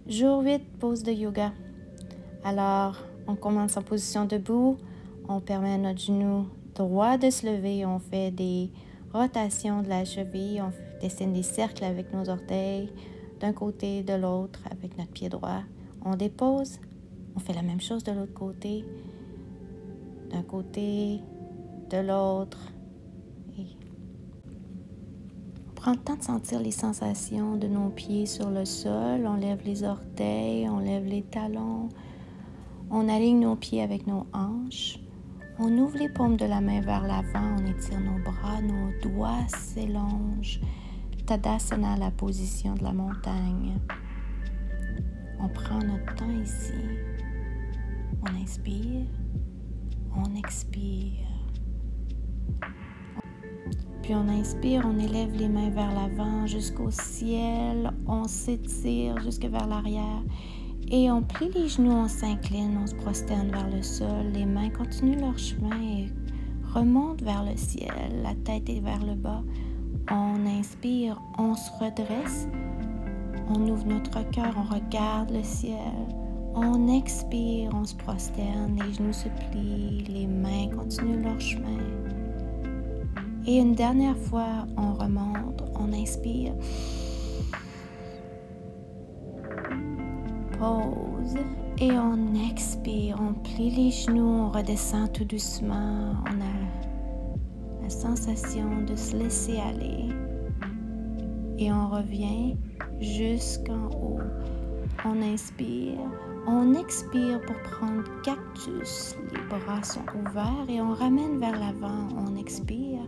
Jour 8, pause de yoga. Alors, on commence en position debout. On permet à notre genou droit de se lever. On fait des rotations de la cheville. On dessine des cercles avec nos orteils d'un côté, de l'autre avec notre pied droit. On dépose. On fait la même chose de l'autre côté. D'un côté, de l'autre. Et on prend le temps de sentir les sensations de nos pieds sur le sol. On lève les orteils, on lève les talons. On aligne nos pieds avec nos hanches. On ouvre les paumes de la main vers l'avant. On étire nos bras, nos doigts s'élongent. Tadasana, la position de la montagne. On prend notre temps ici. On inspire. On expire. Puis on inspire, on élève les mains vers l'avant jusqu'au ciel. On s'étire jusque vers l'arrière. Et on plie les genoux, on s'incline, on se prosterne vers le sol. Les mains continuent leur chemin et remontent vers le ciel. La tête est vers le bas. On inspire, on se redresse. On ouvre notre cœur, on regarde le ciel. On expire, on se prosterne, les genoux se plient, les mains continuent leur chemin. Et une dernière fois, on remonte, on inspire. Pause et on expire, on plie les genoux, on redescend tout doucement. On a la sensation de se laisser aller. Et on revient jusqu'en haut. On inspire, on expire pour prendre cactus. Les bras sont ouverts et on ramène vers l'avant. On expire.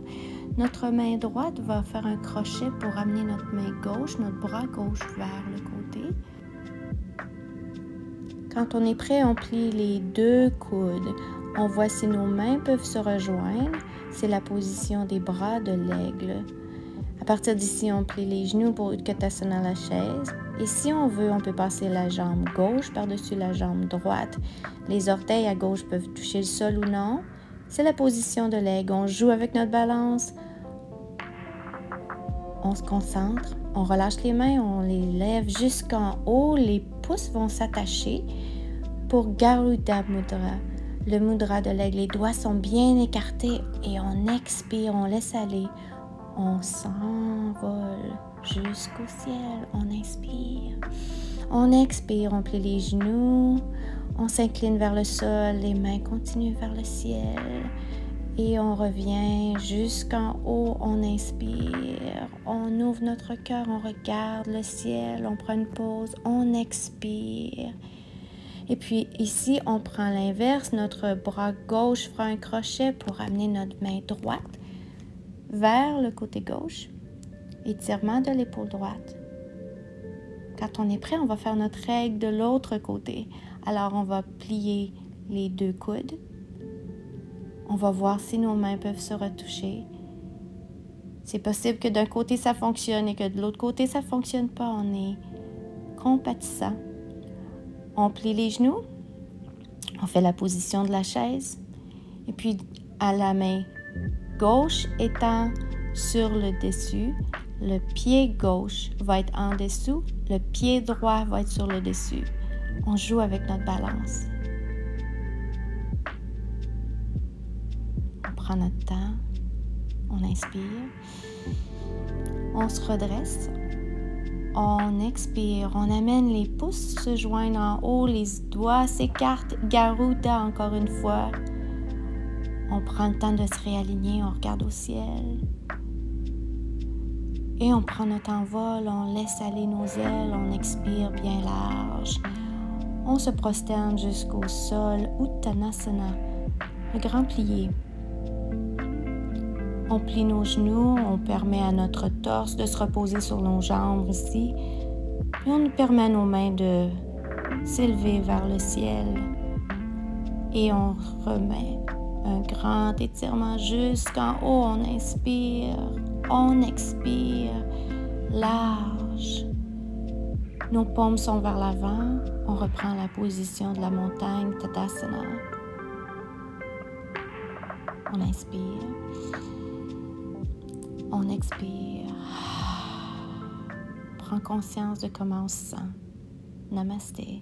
Notre main droite va faire un crochet pour amener notre main gauche, notre bras gauche vers le côté. Quand on est prêt, on plie les deux coudes. On voit si nos mains peuvent se rejoindre. C'est la position des bras de l'aigle. À partir d'ici, on plie les genoux pour Utkatasana, la chaise. Et si on veut, on peut passer la jambe gauche par-dessus la jambe droite. Les orteils à gauche peuvent toucher le sol ou non. C'est la position de l'aigle. On joue avec notre balance. On se concentre. On relâche les mains, on les lève jusqu'en haut. Les pouces vont s'attacher pour Garuda Mudra. Le mudra de l'aigle. Les doigts sont bien écartés et on expire, on laisse aller. On s'envole jusqu'au ciel. On inspire. On expire, on plie les genoux. On s'incline vers le sol. Les mains continuent vers le ciel. Et on revient jusqu'en haut. On inspire. On ouvre notre cœur. On regarde le ciel. On prend une pause. On expire. Et puis ici, on prend l'inverse. Notre bras gauche fera un crochet pour amener notre main droite vers le côté gauche, étirement de l'épaule droite. Quand on est prêt, on va faire notre règle de l'autre côté. Alors, on va plier les deux coudes. On va voir si nos mains peuvent se retoucher. C'est possible que d'un côté, ça fonctionne et que de l'autre côté, ça ne fonctionne pas. On est compatissant. On plie les genoux. On fait la position de la chaise. Et puis, à la main gauche étant sur le dessus, le pied gauche va être en dessous, le pied droit va être sur le dessus. On joue avec notre balance. On prend notre temps, on inspire, on se redresse, on expire, on amène les pouces se joindre en haut, les doigts s'écartent, Garuda encore une fois. On prend le temps de se réaligner, on regarde au ciel. Et on prend notre envol, on laisse aller nos ailes, on expire bien large. On se prosterne jusqu'au sol, Uttanasana, le grand plié. On plie nos genoux, on permet à notre torse de se reposer sur nos jambes ici. Puis on nous permet à nos mains de s'élever vers le ciel. Et on remet un grand étirement jusqu'en haut. On inspire, on expire, large. Nos paumes sont vers l'avant. On reprend la position de la montagne, Tadasana. On inspire. On expire. Prends conscience de comment on se sent. Namaste.